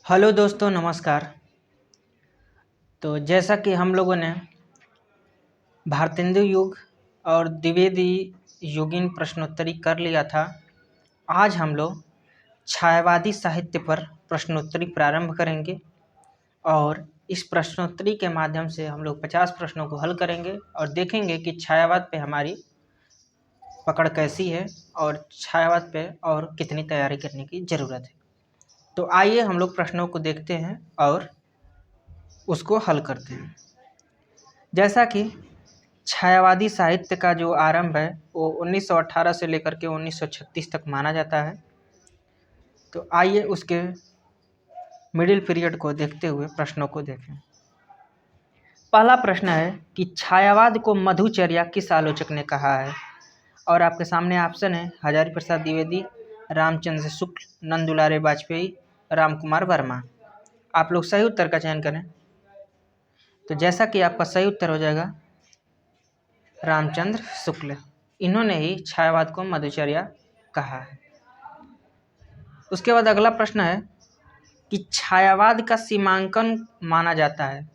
Hello दोस्तों, नमस्कार। तो जैसा कि हम लोगों ने भारतेंदु युग और द्विवेदी युगीन प्रश्नोत्तरी कर लिया था। आज हम लोग छायावादी साहित्य पर प्रश्नोत्तरी प्रारंभ करेंगे और इस प्रश्नोत्तरी के माध्यम से हम लोग 50 प्रश्नों को हल करेंगे और देखेंगे कि छायावाद पे हमारी पकड़ कैसी है और छायावाद पे और कितनी तैयारी करने की ज़रूरत है। तो आइए हम लोग प्रश्नों को देखते हैं और उसको हल करते हैं। जैसा कि छायावादी साहित्य का जो आरंभ है वो 1918 से लेकर के 1936 तक माना जाता है। तो आइए उसके मिडिल पीरियड को देखते हुए प्रश्नों को देखें। पहला प्रश्न है कि छायावाद को मधुचर्या किस आलोचक ने कहा है? और आपके सामने ऑप्शन है हजारी प्रसाद द्विवेदी, रामचंद्र शुक्ल, नंद दुलारे वाजपेयी, राम कुमार वर्मा। आप लोग सही उत्तर का चयन करें। तो जैसा कि आपका सही उत्तर हो जाएगा रामचंद्र शुक्ल, इन्होंने ही छायावाद को मधुचर्या कहा है। उसके बाद अगला प्रश्न है कि छायावाद का सीमांकन माना जाता है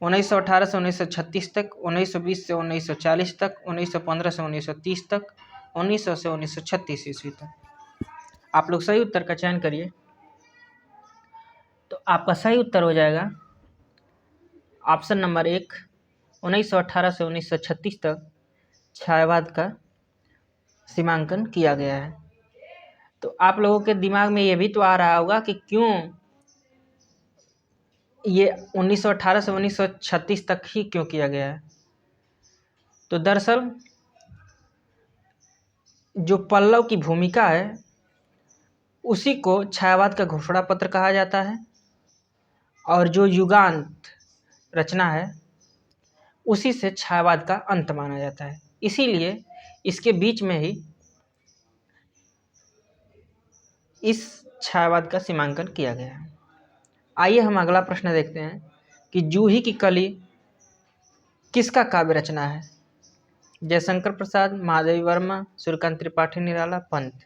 1918 से 1936 तक, 1920 से 1940 तक, 1915 से 1930 तक, 1900 से 1936 ईस्वी तक। आप लोग सही उत्तर का चयन करिए। तो आपका सही उत्तर हो जाएगा ऑप्शन नंबर 1, 1918 से 1936 तक छायावाद का सीमांकन किया गया है। तो आप लोगों के दिमाग में ये भी तो आ रहा होगा कि क्यों ये 1918 से 1936 तक ही क्यों किया गया है। तो दरअसल जो पल्लव की भूमिका है उसी को छायावाद का घोषणा पत्र कहा जाता है और जो युगांत रचना है उसी से छायावाद का अंत माना जाता है। इसीलिए इसके बीच में ही इस छायावाद का सीमांकन किया गया है। आइए हम अगला प्रश्न देखते हैं कि जूही की कली किसका काव्य रचना है? जयशंकर प्रसाद, महादेवी वर्मा, सूर्यकांत त्रिपाठी, निराला, पंत।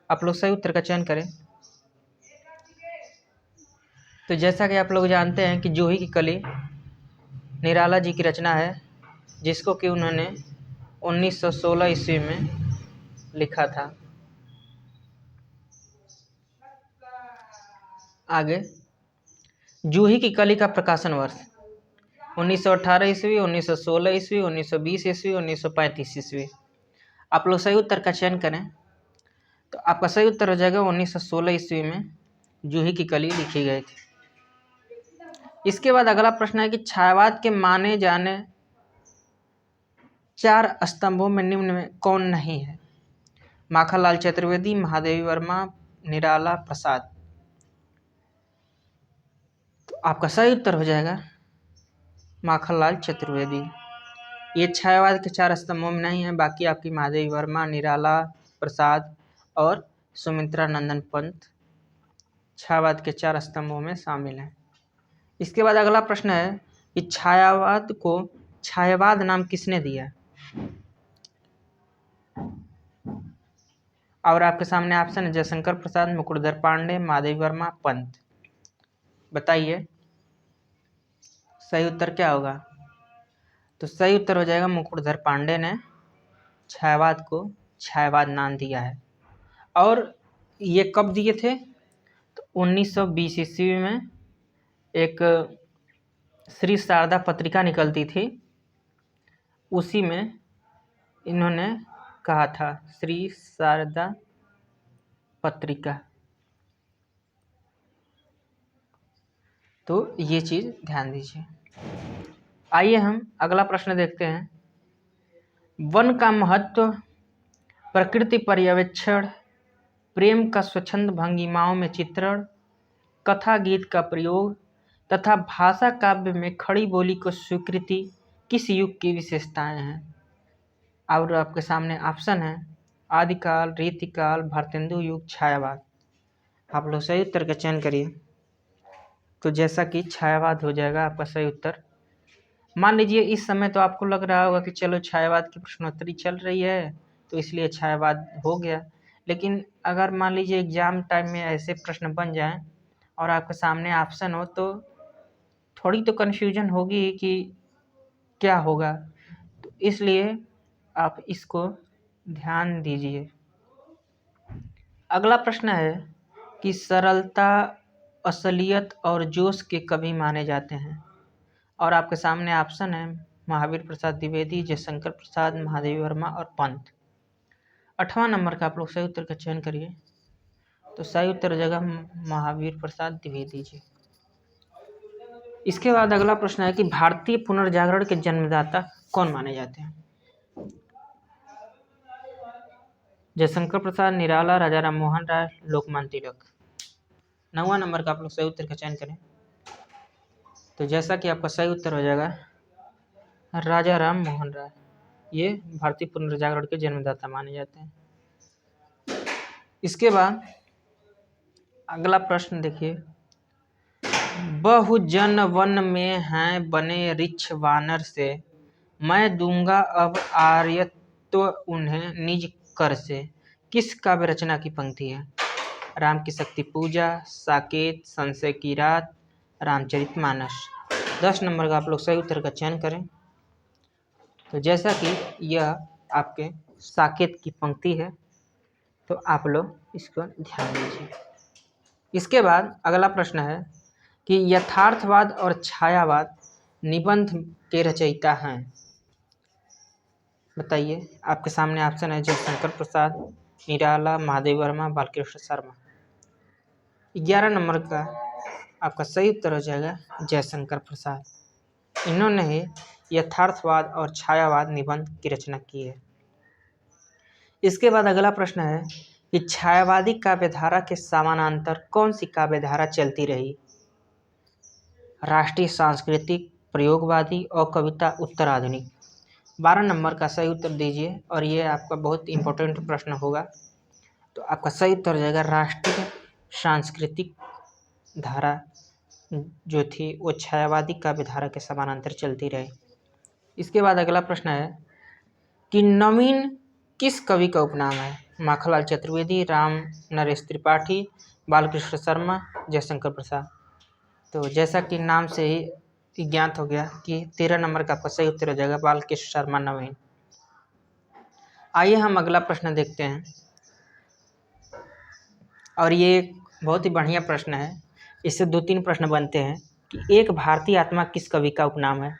आप लोग सही उत्तर का चयन करें। तो जैसा कि आप लोग जानते हैं कि जूही की कली निराला जी की रचना है, जिसको कि उन्होंने 1916 ईस्वी में लिखा था। आगे, जूही की कली का प्रकाशन वर्ष 1918 ईस्वी, 1916 ईस्वी, 1920 ईस्वी, 1935 ईस्वी। आप लोग सही उत्तर का चयन करें। तो आपका सही उत्तर हो जाएगा 1916 ईस्वी में जूही की कली लिखी गई थी। इसके बाद अगला प्रश्न है कि छायावाद के माने जाने 4 स्तंभों में निम्न में कौन नहीं है? माखनलाल चतुर्वेदी, महादेवी वर्मा, निराला, प्रसाद। तो आपका सही उत्तर हो जाएगा माखनलाल चतुर्वेदी। ये छायावाद के 4 स्तंभों में नहीं है, बाकी आपकी महादेवी वर्मा, निराला प्रसाद और सुमित्रा नंदन पंत छायावाद के 4 स्तंभों में शामिल हैं। इसके बाद अगला प्रश्न है कि छायावाद को छायावाद नाम किसने दिया? और आपके सामने ऑप्शन है जयशंकर प्रसाद, मुकुटधर पांडे, महादेवी वर्मा, पंत। बताइए सही उत्तर क्या होगा? तो सही उत्तर हो जाएगा मुकुटधर पांडे ने छायावाद को छायावाद नाम दिया है। और ये कब दिए थे? तो 1920 ईस्वी में एक श्री शारदा पत्रिका निकलती थी, उसी में इन्होंने कहा था, श्री शारदा पत्रिका। तो ये चीज़ ध्यान दीजिए। आइए हम अगला प्रश्न देखते हैं। वन का महत्व, प्रकृति पर्यवेक्षण, प्रेम का स्वच्छंद भंगिमाओं में चित्रण, कथा गीत का प्रयोग तथा भाषा काव्य में खड़ी बोली को स्वीकृति किस युग की विशेषताएं हैं? और आपके सामने ऑप्शन है आदिकाल, रीतिकाल, भारतेंदु युग, छायावाद। आप लोग सही उत्तर का चयन करिए। तो जैसा कि छायावाद हो जाएगा आपका सही उत्तर। मान लीजिए इस समय तो आपको लग रहा होगा कि चलो छायावाद की प्रश्नोत्तरी चल रही है तो इसलिए छायावाद हो गया, लेकिन अगर मान लीजिए एग्ज़ाम टाइम में ऐसे प्रश्न बन जाएं और आपके सामने ऑप्शन हो तो थोड़ी तो कन्फ्यूजन होगी कि क्या होगा, तो इसलिए आप इसको ध्यान दीजिए। अगला प्रश्न है कि सरलता, असलियत और जोश के कवि माने जाते हैं, और आपके सामने ऑप्शन है महावीर प्रसाद द्विवेदी, जयशंकर प्रसाद, महादेवी वर्मा और पंत। 8वां नंबर का आप लोग सही उत्तर का चयन करिए। तो सही उत्तर हो जाएगा महावीर प्रसाद द्विवेदी जी। इसके बाद अगला प्रश्न है कि भारतीय पुनर्जागरण के जन्मदाता कौन माने जाते हैं? जयशंकर प्रसाद, निराला, राजा राम मोहन राय, लोकमान्य तिलक। 9वां नंबर का आप लोग सही उत्तर का चयन करें। तो जैसा कि आपका सही उत्तर हो जाएगा राजा राम मोहन राय, ये भारतीय पुनर्जागरण के जन्मदाता माने जाते हैं। इसके बाद अगला प्रश्न देखिए, बहुजन वन में हैं बने रिछ वानर से, मैं दूंगा अब आर्यत्व उन्हें निज कर से। किस काव्य रचना की पंक्ति है? राम की शक्ति पूजा, साकेत, संशय की रात, रामचरितमानस। 10 नंबर का आप लोग सही उत्तर का चयन करें। तो जैसा कि यह आपके साकेत की पंक्ति है, तो आप लोग इसको ध्यान दीजिए। इसके बाद अगला प्रश्न है कि यथार्थवाद और छायावाद निबंध के रचयिता हैं, बताइए। आपके सामने ऑप्शन है जयशंकर प्रसाद, निराला, महादेवी वर्मा, बालकृष्ण शर्मा। 11 नंबर का आपका सही उत्तर हो जाएगा जयशंकर प्रसाद। इन्होंने ही यथार्थवाद और छायावाद निबंध की रचना की है। इसके बाद अगला प्रश्न है कि छायावादी काव्यधारा के समानांतर कौन सी काव्यधारा चलती रही? राष्ट्रीय, सांस्कृतिक, प्रयोगवादी और कविता उत्तराधुनिक। 12 नंबर का सही उत्तर दीजिए, और ये आपका बहुत इम्पोर्टेंट प्रश्न होगा। तो आपका सही उत्तर हो जाएगा राष्ट्रीय सांस्कृतिक धारा जो थी वो छायावादी काव्यधारा के समानांतर चलती रही। इसके बाद अगला प्रश्न है कि नवीन किस कवि का उपनाम है? माखनलाल चतुर्वेदी, राम नरेश त्रिपाठी, बालकृष्ण शर्मा, जयशंकर प्रसाद। तो जैसा कि नाम से ही ज्ञात हो गया कि 13 नंबर का आपका सही उत्तर हो जाएगा बालकृष्ण शर्मा नवीन। आइए हम अगला प्रश्न देखते हैं, और ये बहुत ही बढ़िया प्रश्न है। इससे 2-3 प्रश्न बनते हैं कि एक भारतीय आत्मा किस कवि का उपनाम है?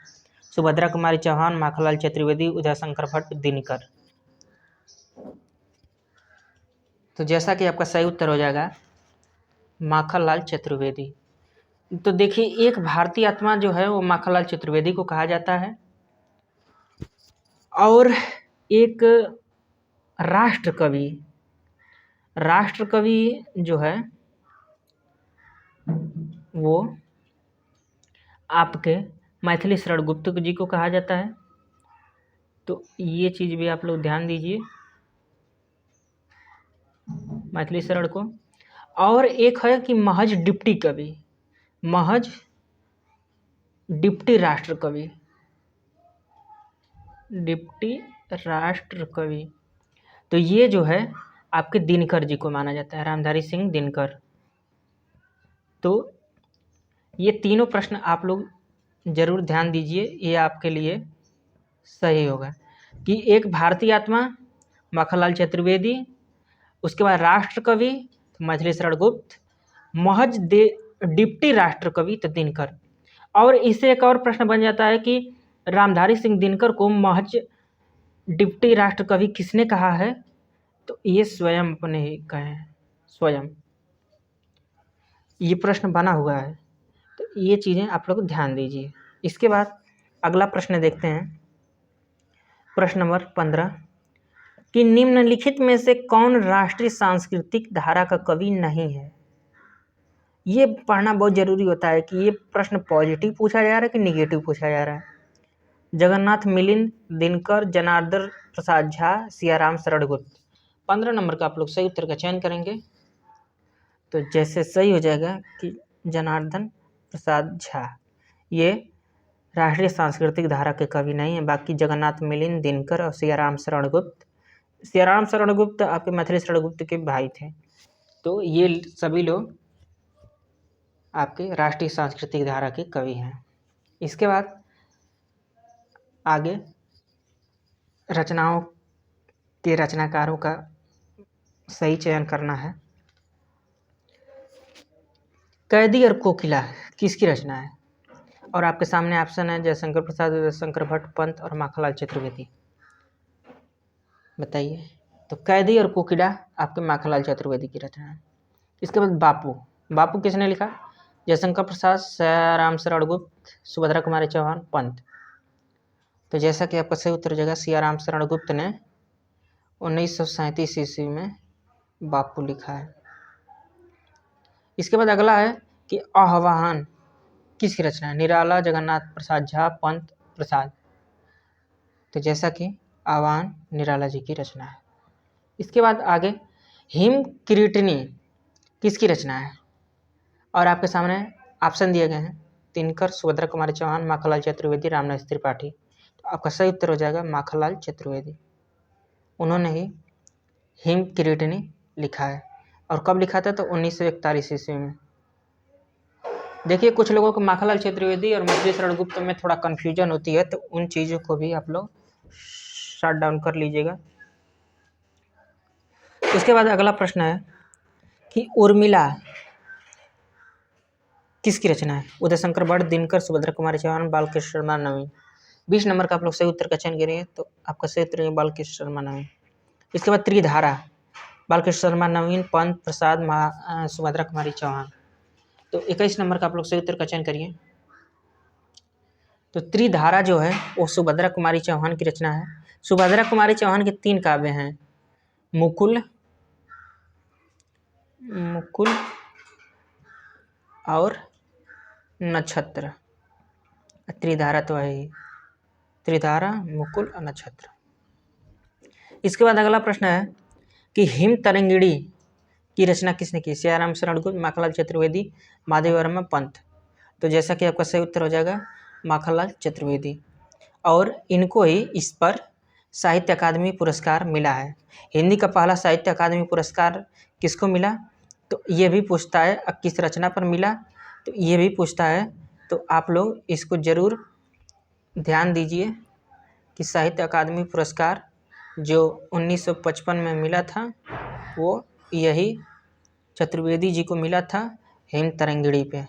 सुभद्रा कुमारी चौहान, माखनलाल चतुर्वेदी, उदयशंकर भट्ट, दिनकर। तो जैसा कि आपका सही उत्तर हो जाएगा माखनलाल चतुर्वेदी। तो देखिए, एक भारतीय आत्मा जो है वो माखनलाल चतुर्वेदी को कहा जाता है, और एक राष्ट्र कवि जो है वो आपके मैथिली शरण गुप्त जी को कहा जाता है। तो ये चीज़ भी आप लोग ध्यान दीजिए, मैथिली शरण को। और एक है कि महज डिप्टी कवि, महज डिप्टी राष्ट्र कवि, डिप्टी राष्ट्र कवि। तो ये जो है आपके दिनकर जी को माना जाता है, रामधारी सिंह दिनकर। तो ये तीनों प्रश्न आप लोग जरूर ध्यान दीजिए, ये आपके लिए सही होगा कि एक भारतीय आत्मा माखनलाल चतुर्वेदी, उसके बाद राष्ट्र कवि मैथिली शरण गुप्त, महज डिप्टी राष्ट्र कवि तो दिनकर। और इससे एक और प्रश्न बन जाता है कि रामधारी सिंह दिनकर को महज डिप्टी राष्ट्र कवि किसने कहा है? तो ये स्वयं अपने ही कहे हैं, स्वयं। ये प्रश्न बना हुआ है, तो ये चीज़ें आप लोग ध्यान दीजिए। इसके बाद अगला प्रश्न देखते हैं, प्रश्न नंबर 15 कि निम्नलिखित में से कौन राष्ट्रीय सांस्कृतिक धारा का कवि नहीं है? ये पढ़ना बहुत जरूरी होता है कि ये प्रश्न पॉजिटिव पूछा जा रहा है कि निगेटिव पूछा जा रहा है। जगन्नाथ मिलिंद, दिनकर, जनार्दन प्रसाद झा, सियाराम शरण गुप्त। 15 नंबर का आप लोग सही उत्तर का चयन करेंगे। तो जैसे सही हो जाएगा कि जनार्दन प्रसाद झा, ये राष्ट्रीय सांस्कृतिक धारा के कवि नहीं है। बाकी जगन्नाथ मिलिंद, दिनकर और सियाराम शरण गुप्त सियाराम शरण गुप्त आपके मैथिली शरण गुप्त के भाई थे। तो ये सभी लोग आपके राष्ट्रीय सांस्कृतिक धारा के कवि हैं। इसके बाद आगे रचनाओं के रचनाकारों का सही चयन करना है। कैदी और कोकिला किसकी रचना है? और आपके सामने ऑप्शन है जयशंकर प्रसाद, उदयशंकर भट्ट, पंत और माखनलाल चतुर्वेदी। बताइए। तो कैदी और कोकिला आपके माखनलाल चतुर्वेदी की रचना है। इसके बाद बापू, बापू किसने लिखा? जयशंकर प्रसाद, सियाराम शरण गुप्त, सुभद्रा कुमारी चौहान, पंत। तो जैसा कि आपका सही उत्तर हो जाएगा, सियाराम शरण गुप्त ने 1937 ईस्वी में बापू लिखा है। इसके बाद अगला है कि आह्वान किसकी रचना है? निराला, जगन्नाथ प्रसाद झा, पंत, प्रसाद। तो जैसा कि आह्वान निराला जी की रचना है। इसके बाद आगे हिम किरीटिनी किसकी रचना है? और आपके सामने ऑप्शन दिए गए हैं दिनकर, सुभद्रा कुमारी चौहान, माखनलाल चतुर्वेदी, रामनाथ त्रिपाठी। तो आपका सही उत्तर हो जाएगा माखनलाल चतुर्वेदी। उन्होंने ही हिम किरीटिनी लिखा है। और कब लिखा था? तो 1941 ईस्वी में। देखिए, कुछ लोगों को माखनलाल चतुर्वेदी और मैथिली शरण गुप्त में थोड़ा कन्फ्यूजन होती है, तो उन चीज़ों को भी आप लोग शट डाउन कर लीजिएगा। उसके बाद अगला प्रश्न है कि उर्मिला किसकी रचना है? उदयशंकर भट्ट, दिनकर, सुभद्रा कुमारी चौहान, बालकृष्ण शर्मा, नवीन। 20 नंबर का आप लोग सही उत्तर का चयन करिए, तो आपका सही उत्तर है बालकृष्ण शर्मा, नवीन। इसके बाद त्रिधारा, बालकृष्ण शर्मा, नवीन, पंत, प्रसाद, सुभद्रा कुमारी चौहान। तो 21 नंबर का आप लोग सही उत्तर का चयन करिए। तो त्रिधारा जो है वो सुभद्रा कुमारी चौहान की रचना है। सुभद्रा कुमारी चौहान के 3 काव्य हैं, मुकुल, मुकुल और नक्षत्र। त्रिधारा तो है ही, त्रिधारा, मुकुल और नक्षत्र। इसके बाद अगला प्रश्न है कि हिम तरंगिणी की रचना किसने की? सियाराम शरण गुप्त, माखनलाल चतुर्वेदी, माधवी वर्मा, पंत। तो जैसा कि आपका सही उत्तर हो जाएगा माखनलाल चतुर्वेदी। और इनको ही इस पर साहित्य अकादमी पुरस्कार मिला है। हिंदी का पहला साहित्य अकादमी पुरस्कार किसको मिला? तो ये भी पूछता है किस रचना पर मिला, तो ये भी पूछता है। तो आप लोग इसको ज़रूर ध्यान दीजिए कि साहित्य अकादमी पुरस्कार जो 1955 में मिला था वो यही चतुर्वेदी जी को मिला था, हिम तरंगिणी पे।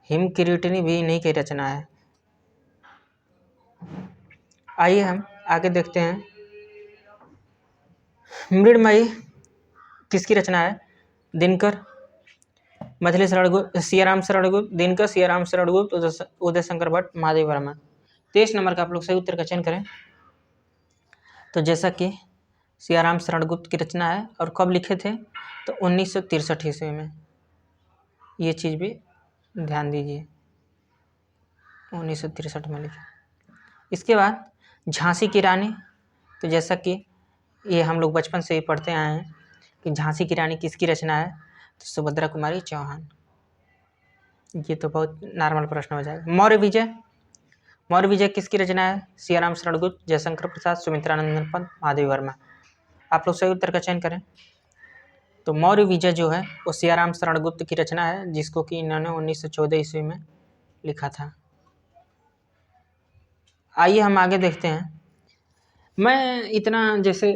हिम किरीटिनी भी इन्हीं की रचना है। आइए हम आगे देखते हैं। मृण्मयी किसकी रचना है? दिनकर, मैथिली शरण गुप्त, सियाराम शरण गुप्त, दिनकर, सियाराम शरण गुप्त, उदयशंकर भट्ट, माधवी वर्मा। 23 नंबर का आप लोग सही उत्तर का चयन करें। तो जैसा कि सियाराम शरण गुप्त की रचना है और कब लिखे थे? तो 1963 ईस्वी में। ये चीज़ भी ध्यान दीजिए, 1963 में लिखे। इसके बाद झांसी की रानी, तो जैसा कि ये हम लोग बचपन से ही पढ़ते आए हैं कि झांसी की रानी किसकी रचना है? तो सुभद्रा कुमारी चौहान। ये तो बहुत नॉर्मल प्रश्न हो जाएगा। मौर्य विजय, मौर्य विजय किसकी रचना है? सियाराम शरण गुप्त, जयशंकर प्रसाद, सुमित्रानंदन पंत, माधवी वर्मा। आप लोग सही उत्तर का चयन करें। तो मौर्य विजय जो है वो सियाराम शरण गुप्त की रचना है, जिसको कि इन्होंने 1914 ईस्वी में लिखा था। आइए हम आगे देखते हैं। मैं इतना जैसे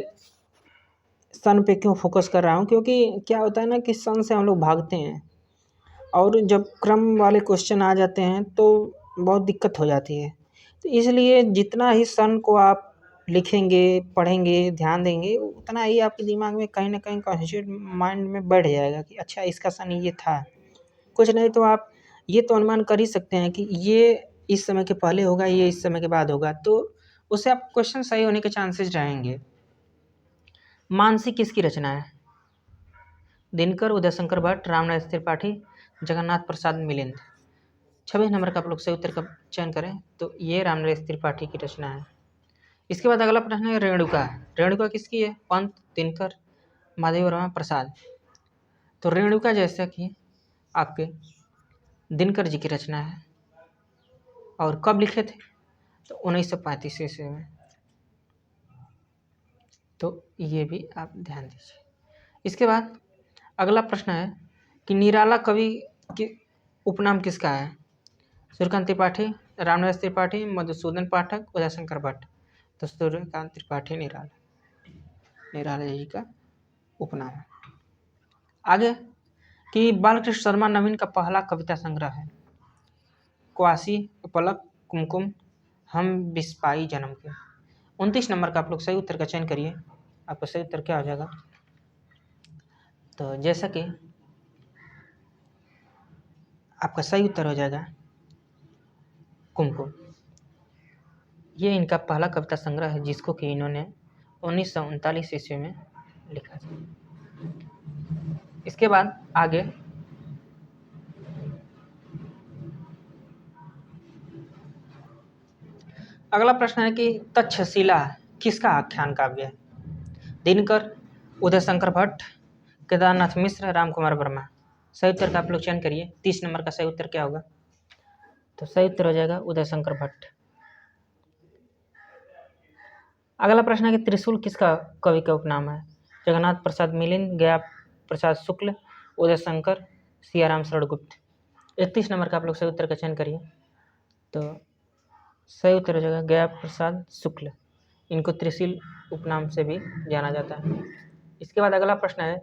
सन पे क्यों फोकस कर रहा हूँ, क्योंकि क्या होता है ना कि सन से हम लोग भागते हैं और जब क्रम वाले क्वेश्चन आ जाते हैं तो बहुत दिक्कत हो जाती है। तो इसलिए जितना ही सन को आप लिखेंगे, पढ़ेंगे, ध्यान देंगे, उतना ही आपके दिमाग में कहीं ना कहीं कॉन्शियस माइंड में बैठ जाएगा कि अच्छा इसका सन ये था। कुछ नहीं तो आप ये तो अनुमान कर ही सकते हैं कि ये इस समय के पहले होगा, ये इस समय के बाद होगा, तो उससे आप क्वेश्चन सही होने के चांसेस रहेंगे। मानसी किसकी रचना है? दिनकर, उदयशंकर भट्ट, रामनाथ त्रिपाठी, जगन्नाथ प्रसाद, मिलिंद। 26 नंबर का आप लोग सही उत्तर का चयन करें, तो ये रामनाथ त्रिपाठी की रचना है। इसके बाद अगला प्रश्न है रेणुका। रेणुका किसकी है? पंत, दिनकर, माधवी वर्मा, प्रसाद। तो रेणुका जैसा कि आपके दिनकर जी की रचना है और कब लिखे थे? तो 1935 ईस्वी में। तो ये भी आप ध्यान दीजिए। इसके बाद अगला प्रश्न है कि निराला कवि के उपनाम किसका है? सूर्यकांत त्रिपाठी, रामनिवास त्रिपाठी, मधुसूदन पाठक, उदयशंकर भट्ट। तो सूर्यकांत त्रिपाठी निराला जी का उपनाम है। आगे कि बालकृष्ण शर्मा नवीन का पहला कविता संग्रह है। क्वासी, पलक, कुमकुम, हम बिस्पाई जन्म के। 29 नंबर का आप लोग सही उत्तर का चयन करिए। आपका सही उत्तर क्या हो जाएगा? तो जैसा कि आपका सही उत्तर हो जाएगा कुमकुम। ये इनका पहला कविता संग्रह है जिसको कि इन्होंने 1939 ईस्वी में लिखा था। इसके बाद आगे अगला प्रश्न है कि तक्षशिला किसका आख्यान काव्य है? दिनकर, उदयशंकर भट्ट, केदारनाथ मिश्र, रामकुमार वर्मा। सही उत्तर का आप लोग चयन करिए। 30 नंबर का सही उत्तर क्या होगा? तो सही उत्तर हो जाएगा उदयशंकर भट्ट। अगला प्रश्न है कि त्रिशूल किसका कवि का उपनाम है? जगन्नाथ प्रसाद मिलिंद, गया प्रसाद शुक्ल, उदयशंकर, सियाराम शरणगुप्त। 31 नंबर का आप लोग सही उत्तर का चयन करिए। तो सही उत्तर हो जाएगा गया प्रसाद शुक्ल। इनको त्रिशूल उपनाम से भी जाना जाता है। इसके बाद अगला प्रश्न है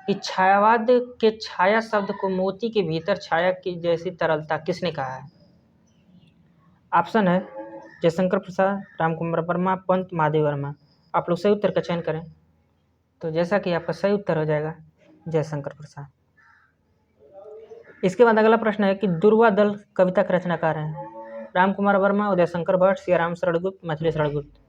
कि छायावाद के छाया शब्द को मोती के भीतर छाया की जैसी तरलता किसने कहा है? ऑप्शन है जयशंकर प्रसाद, रामकुमार वर्मा, पंत, महादेव वर्मा। आप लोग सही उत्तर का चयन करें। तो जैसा कि आपका सही उत्तर हो जाएगा जयशंकर प्रसाद। इसके बाद अगला प्रश्न है कि दुर्वा दल कविता के रचनाकार हैं। रामकुमार वर्मा, उदयशंकर भट्ट, सियाराम शरणगुप्त, मछली शरणगुप्त।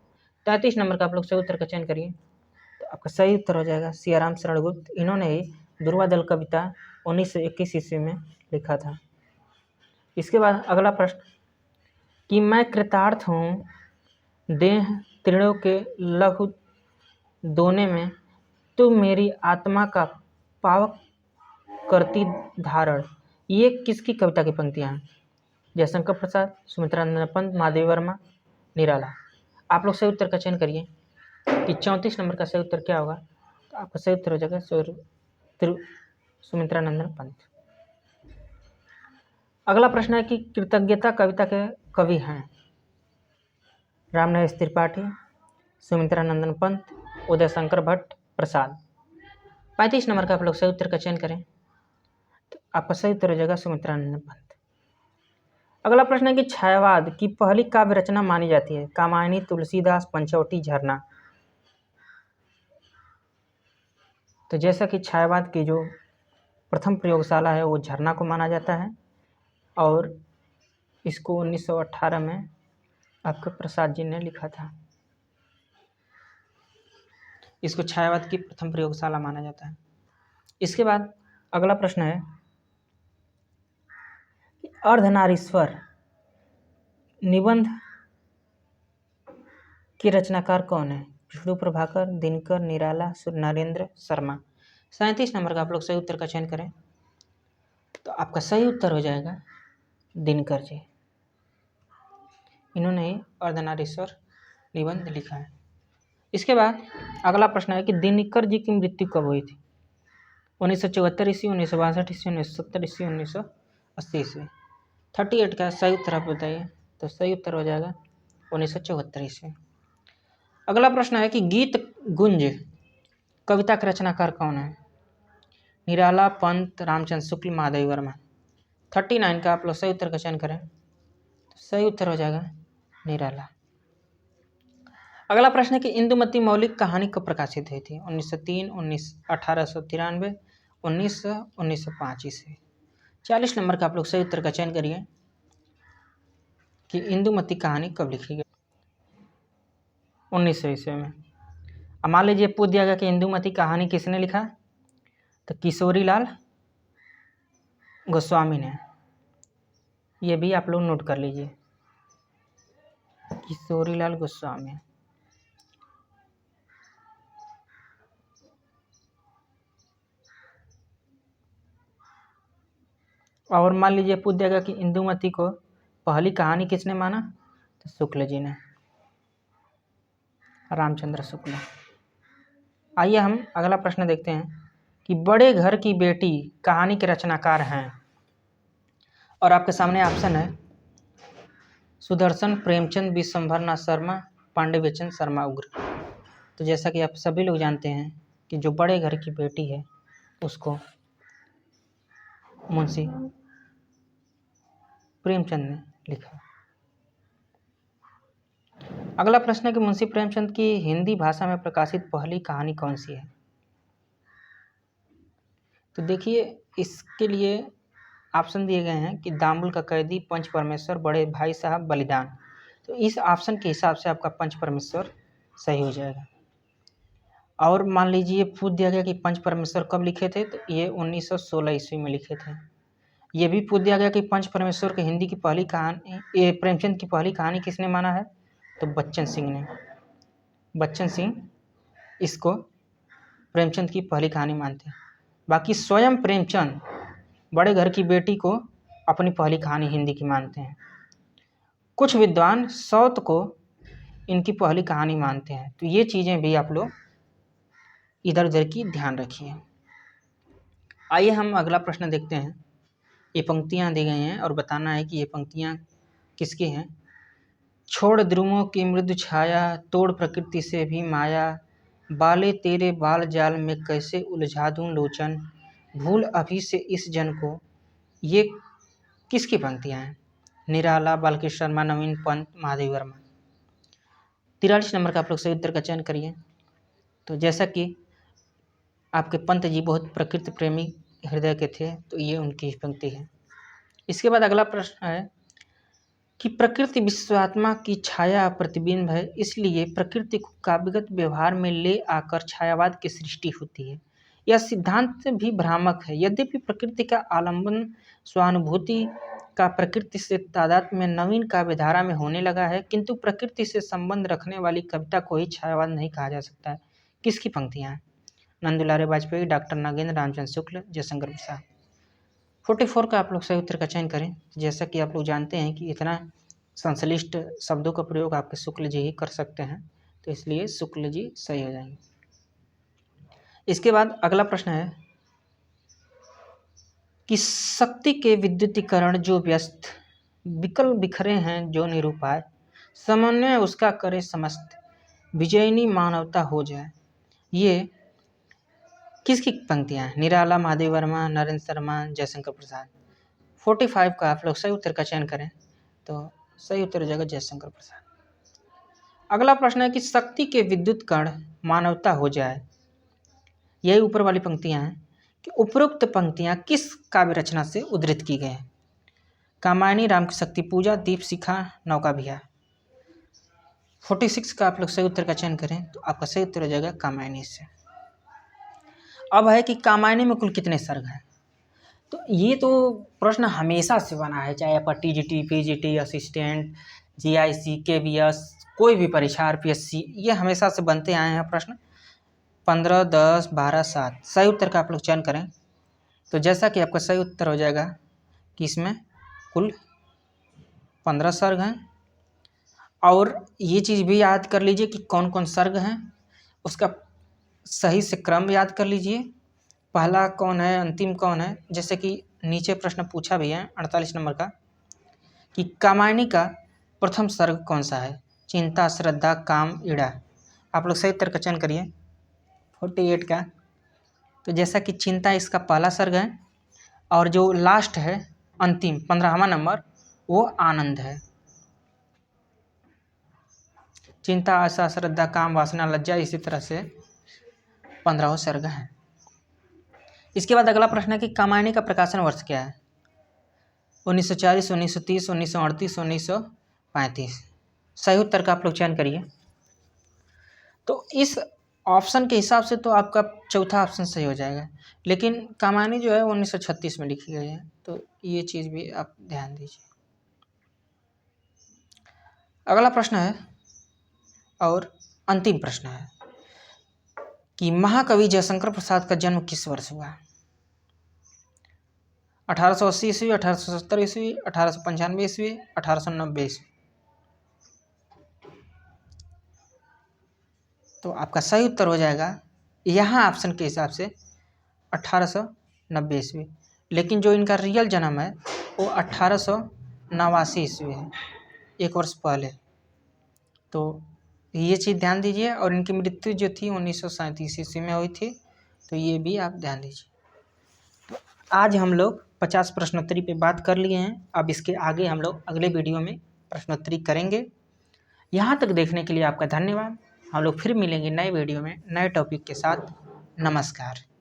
33 नंबर का आप लोग सही उत्तर का चयन करिए। तो आपका सही उत्तर हो जाएगा सियाराम शरणगुप्त। इन्होंने ही दुर्वा दल कविता 1921 ईस्वी में लिखा था। इसके बाद अगला प्रश्न कि मैं कृतार्थ हूँ देह तृणों के लघु दोने में, तुम मेरी आत्मा का पावक करती धारण। ये किसकी कविता की पंक्तियाँ हैं? जयशंकर प्रसाद, सुमित्रानंद पंत, महादेव वर्मा, निराला। आप लोग सही उत्तर का चयन करिए कि 34 नंबर का सही उत्तर क्या होगा? तो आपका सही उत्तर हो जाएगा सुमित्रानंदन पंत। अगला प्रश्न है कि कृतज्ञता कविता के कवि हैं। रामनिवास त्रिपाठी, सुमित्रानंदन पंत, उदयशंकर भट्ट, प्रसाद। 35 नंबर का आप लोग सही उत्तर का चयन करें। तो आपका सही उत्तर हो जाएगा सुमित्रानंदन पंत। अगला प्रश्न है कि छायावाद की पहली काव्य रचना मानी जाती है। कामायनी, तुलसीदास, पंचवटी, झरना। तो जैसा कि छायावाद की जो प्रथम प्रयोगशाला है वो झरना को माना जाता है और इसको 1918 में आपके प्रसाद जी ने लिखा था। इसको छायावाद की प्रथम प्रयोगशाला माना जाता है। इसके बाद अगला प्रश्न है अर्धनारीश्वर निबंध के रचनाकार कौन है? विष्णु प्रभाकर, दिनकर, निराला, नरेंद्र शर्मा। 37 नंबर का आप लोग सही उत्तर का चयन करें। तो आपका सही उत्तर हो जाएगा दिनकर जी। इन्होंने ही अर्धनारीश्वर निबंध लिखा है। इसके बाद अगला प्रश्न है कि दिनकर जी की मृत्यु कब हुई थी? 1974 ईस्वी, 1962 ईस्वी, 1970 ईस्वी, 1980 ईस्वी। 38 का सही उत्तर आप बताइए। तो सही उत्तर हो जाएगा 1974 ईस्वी। अगला प्रश्न है कि गीत गुंज कविता के रचनाकार कौन है? निराला, पंत, रामचंद्र शुक्ल, महादेव वर्मा। 39 का आप लोग सही उत्तर का चयन करें। तो सही उत्तर हो जाएगा निराला। अगला प्रश्न है कि इंदुमती मौलिक कहानी कब प्रकाशित हुई थी? 1903, 1893, 1900, 1905 ईस्वी। 40 नंबर का आप लोग सही उत्तर का चयन करिए कि इंदुमती कहानी कब लिखी गई? 1900 ईस्वी में। अब मान लीजिए पूछ दिया गया कि इंदुमती कहानी किसने लिखा? तो किशोरी लाल गोस्वामी ने। ये भी आप लोग नोट कर लीजिए, किशोरी लाल गोस्वामी। और मान लीजिए पूछ दिया गया कि इंदुमती को पहली कहानी किसने माना? तो शुक्ल जी ने, रामचंद्र शुक्ल। आइए हम अगला प्रश्न देखते हैं कि बड़े घर की बेटी कहानी के रचनाकार हैं, और आपके सामने ऑप्शन है सुदर्शन, प्रेमचंद, विश्वंभरनाथ शर्मा, पांडे शर्मा उग्र। तो जैसा कि आप सभी लोग जानते हैं कि जो बड़े घर की बेटी है उसको मुंशी प्रेमचंद ने लिखा। अगला प्रश्न है कि मुंशी प्रेमचंद की हिंदी भाषा में प्रकाशित पहली कहानी कौन सी है। तो देखिए, इसके लिए ऑप्शन दिए गए हैं कि दामुल का कैदी, पंच परमेश्वर, बड़े भाई साहब, बलिदान। तो इस ऑप्शन के हिसाब से आपका पंच परमेश्वर सही हो जाएगा। और मान लीजिए पूछ दिया गया कि पंच परमेश्वर कब लिखे थे, तो ये 1916 ईस्वी में लिखे थे। ये भी पूछ दिया गया कि पंच परमेश्वर की हिंदी की पहली कहानी, ये प्रेमचंद की पहली कहानी किसने माना है, तो बच्चन सिंह ने। बच्चन सिंह इसको प्रेमचंद की पहली कहानी मानते हैं। बाकी स्वयं प्रेमचंद बड़े घर की बेटी को अपनी पहली कहानी हिंदी की मानते हैं। कुछ विद्वान सौत को इनकी पहली कहानी मानते हैं। तो ये चीज़ें भी आप लोग इधर उधर की ध्यान रखिए। आइए हम अगला प्रश्न देखते हैं। ये पंक्तियाँ दी गई हैं और बताना है कि ये पंक्तियाँ किसकी हैं। छोड़ ध्रुवों की मृदु छाया, तोड़ प्रकृति से भी माया, बाले तेरे बाल जाल में कैसे उलझा दूं लोचन, भूल अभी से इस जन को। ये किसकी पंक्तियाँ हैं। निराला, बालकृष्ण शर्मा, नवीन पंत, महादेव वर्मा। 43 नंबर का आप लोग सही उत्तर का चयन करिए। तो जैसा कि आपके पंत जी बहुत प्रकृति प्रेमी हृदय के थे, तो ये उनकी पंक्ति है। इसके बाद अगला प्रश्न है कि प्रकृति विश्वात्मा की छाया प्रतिबिंब है, इसलिए प्रकृति को काव्यगत व्यवहार में ले आकर छायावाद की सृष्टि होती है। यह सिद्धांत भी भ्रामक है। यद्यपि प्रकृति का आलंबन स्वानुभूति का प्रकृति से तादात्म्य में नवीन काव्यधारा में होने लगा है, किंतु प्रकृति से संबंध रखने वाली कविता को ही छायावाद नहीं कहा जा सकता है। किसकी पंक्तियाँ हैं। नंदुलारे वाजपेयी, डॉक्टर नागेंद्र, रामचंद्र शुक्ल, जयशंकर प्रसाद। 44 का आप लोग सही उत्तर का चयन करें। जैसा कि आप लोग जानते हैं कि इतना संश्लिष्ट शब्दों का प्रयोग आपके शुक्ल जी ही कर सकते हैं, तो इसलिए शुक्ल जी सही हो जाएंगे। इसके बाद अगला प्रश्न है कि शक्ति के विद्युतीकरण जो व्यस्त, विकल बिखरे हैं जो निरूपाय, समन्वय उसका करे समस्त, विजयिनी मानवता हो जाए। ये किसकी पंक्तियाँ हैं। निराला, महादेव वर्मा, नरेंद्र शर्मा, जयशंकर प्रसाद। 45 का आप लोग सही उत्तर का चयन करें, तो सही उत्तर हो जाएगा जयशंकर प्रसाद। अगला प्रश्न है कि शक्ति के विद्युत कण मानवता हो जाए। यही ऊपर वाली पंक्तियां हैं कि उपरोक्त पंक्तियां किस काव्य रचना से उद्धृत की गई हैं। कामायनी, राम की शक्ति पूजा, दीप शिखा, नौका विहार। 46 का आप लोग सही उत्तर का चयन करें, तो आपका सही उत्तर हो जाएगा कामायनी से। अब है कि कामायनी में कुल कितने सर्ग हैं। तो ये तो प्रश्न हमेशा से बना है, चाहे आपका TGT, PGT, assistant, GIC, KVS, कोई भी परीक्षा, आरपीएससी, ये हमेशा से बनते आए हैं प्रश्न। 15, 10, 12, 7 सही उत्तर का आप लोग चयन करें, तो जैसा कि आपका सही उत्तर हो जाएगा कि इसमें कुल 15 सर्ग हैं। और ये चीज़ भी याद कर लीजिए कि कौन कौन सर्ग हैं, उसका सही से क्रम याद कर लीजिए, पहला कौन है, अंतिम कौन है। जैसे कि नीचे प्रश्न पूछा भी है 48 नंबर का कि कामायनी का प्रथम सर्ग कौन सा है। चिंता, श्रद्धा, काम, ईड़ा। आप लोग सही उत्तर का चयन करिए 48 का। तो जैसा कि चिंता इसका पहला सर्ग है, और जो लास्ट है अंतिम 15वां नंबर, वो आनंद है। चिंता, आशा, श्रद्धा, काम, वासना, लज्जा, इसी तरह से 15वां सर्ग है। इसके बाद अगला प्रश्न है कि कामायनी का प्रकाशन वर्ष क्या है। 1940, 1930, 1938, 1935। सही उत्तर का आप लोग चयन करिए। तो इस ऑप्शन के हिसाब से तो आपका चौथा ऑप्शन सही हो जाएगा, लेकिन कामायनी जो है 1936 में लिखी गई है, तो ये चीज़ भी आप ध्यान दीजिए। अगला प्रश्न है और अंतिम प्रश्न है कि महाकवि जयशंकर प्रसाद का जन्म किस वर्ष हुआ। 1880 ईस्वी, 1870 ईस्वी, 1895 ईस्वी, 1890 ईस्वी। तो आपका सही उत्तर हो जाएगा यहाँ ऑप्शन के हिसाब से 1890 ईस्वी, लेकिन जो इनका रियल जन्म है वो 1889 ईस्वी है, 1 वर्ष पहले। तो ये चीज़ ध्यान दीजिए। और इनकी मृत्यु जो थी 1937 ईस्वी में हुई थी, तो ये भी आप ध्यान दीजिए। तो आज हम लोग 50 प्रश्नोत्तरी पे बात कर लिए हैं। अब इसके आगे हम लोग अगले वीडियो में प्रश्नोत्तरी करेंगे। यहाँ तक देखने के लिए आपका धन्यवाद। हम लोग फिर मिलेंगे नए वीडियो में नए टॉपिक के साथ। नमस्कार।